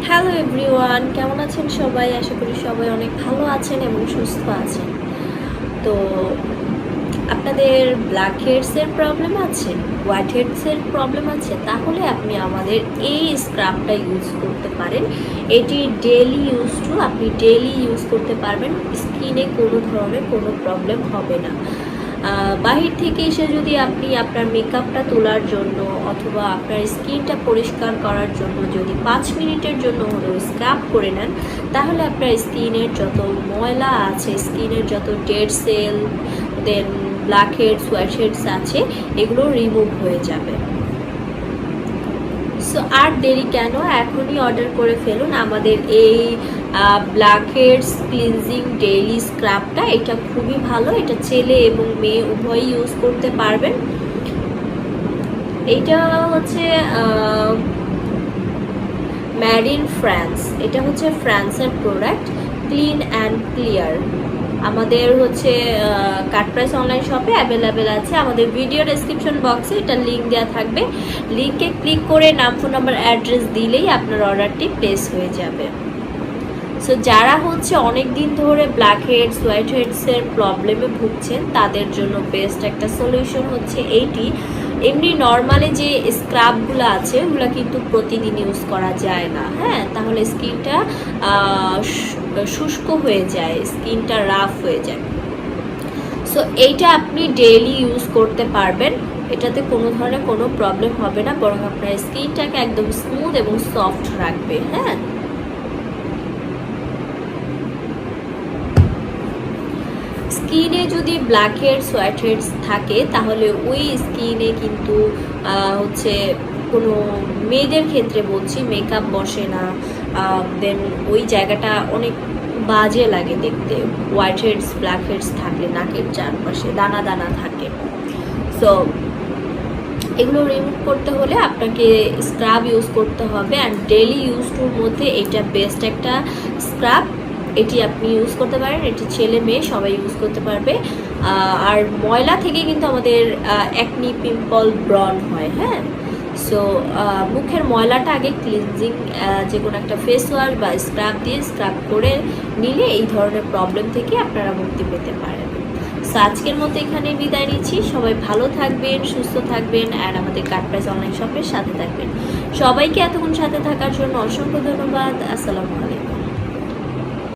Hello everyone, কেমন আছেন সবাই? আশা করি সবাই অনেক ভালো আছেন এবং সুস্থ আছেন। তো আপনাদের ব্ল্যাক হেডসের প্রবলেম আছে, হোয়াইট হেডসের প্রবলেম আছে, তাহলে আপনি আমাদের এই স্ক্রাবটা ইউজ করতে পারেন। এটি ডেইলি আপনি ডেইলি ইউজ করতে পারবেন। স্কিনে কোনো ধরনের কোনো প্রবলেম হবে না। বাহির থেকে এসে যদি আপনি আপনার মেকআপটা তোলার জন্য অথবা আপনার স্কিনটা পরিষ্কার করার জন্য যদি 5 মিনিটের জন্য হলেও স্ক্রাব করে নেন, তাহলে আপনার স্কিনের যত ময়লা আছে, স্কিনের যত ডেড সেল, দেন ব্ল্যাক হেডস, হোয়াইট হেডস আছে, এগুলো রিমুভ হয়ে যাবে। সো আর দেরি কেন, এখনই অর্ডার করে ফেলুন আমাদের এই ব্ল্যাকহেডস ক্লিনজিং ডেইলি স্ক্রাবটা। এটা খুবই ভালো, এটা ছেলে এবং মেয়ে উভয়ই ইউজ করতে পারবেন। এটা হচ্ছে মেড ইন ফ্রান্স, এটা হচ্ছে ফ্রান্সের প্রোডাক্ট, ক্লিন অ্যান্ড ক্লিয়ার। আমাদের হচ্ছে কাট প্রাইস অনলাইন শপে অ্যাভেলেবেল আছে। আমাদের ভিডিও ডেসক্রিপশন বক্সে এটা লিঙ্ক দেওয়া থাকবে। লিঙ্কে ক্লিক করে নাম, ফোন নাম্বার, অ্যাড্রেস দিলেই আপনার অর্ডারটি প্লেস হয়ে যাবে। সো যারা হচ্ছে অনেক দিন ধরে ব্ল্যাক হেডস, হোয়াইট হেডসের প্রবলেমে ভুগছেন, তাদের জন্য বেস্ট একটা সলিউশন হচ্ছে এইটি। এমনি নর্মালি যে স্ক্রাবগুলো আছে ওগুলো কিন্তু প্রতিদিন ইউজ করা যায় না, হ্যাঁ, তাহলে স্কিনটা শুষ্ক হয়ে যায়, স্কিনটা রাফ হয়ে যায়। সো এইটা আপনি ডেইলি ইউজ করতে পারবেন, এটাতে কোনো ধরনের কোনো প্রবলেম হবে না, বরং আপনার স্কিনটাকে একদম স্মুথ এবং সফট রাখবে। হ্যাঁ, স্কিনে যদি ব্ল্যাক হেডস, হোয়াইট হেডস থাকে, তাহলে ওই স্কিনে কিন্তু হচ্ছে কোনো মেয়েদের ক্ষেত্রে বলছি, মেকআপ বসে না, দেন ওই জায়গাটা অনেক বাজে লাগে দেখতে। হোয়াইট হেডস, ব্ল্যাক হেডস থাকলে নাকের চারপাশে দানা দানা থাকে। সো এগুলো রিমুভ করতে হলে আপনাকে স্ক্রাব ইউজ করতে হবে, অ্যান্ড ডেইলি ইউজটুর মধ্যে এটা বেস্ট একটা স্ক্রাব। এটি আপনি ইউজ করতে পারেন, এটি ছেলে মেয়ে সবাই ইউজ করতে পারবে। আর ময়লা থেকে কিন্তু আমাদের অ্যাকনি, পিম্পল, ব্রন হয়। হ্যাঁ, সো মুখের ময়লাটা আগে ক্লিনজিং যে কোনো একটা ফেস ওয়াশ বা স্ক্রাব দিয়ে স্ক্রাব করে নিলে এই ধরনের প্রবলেম থেকে আপনারা মুক্তি পেতে পারেন। সো আজকের মতো এখানে বিদায় নিচ্ছি। সবাই ভালো থাকবেন, সুস্থ থাকবেন, আর আমাদের কাট প্রাইস অনলাইন শপের সাথে থাকবেন। সবাইকে এতক্ষণ সাথে থাকার জন্য অসংখ্য ধন্যবাদ। আসসালামু আলাইকুম।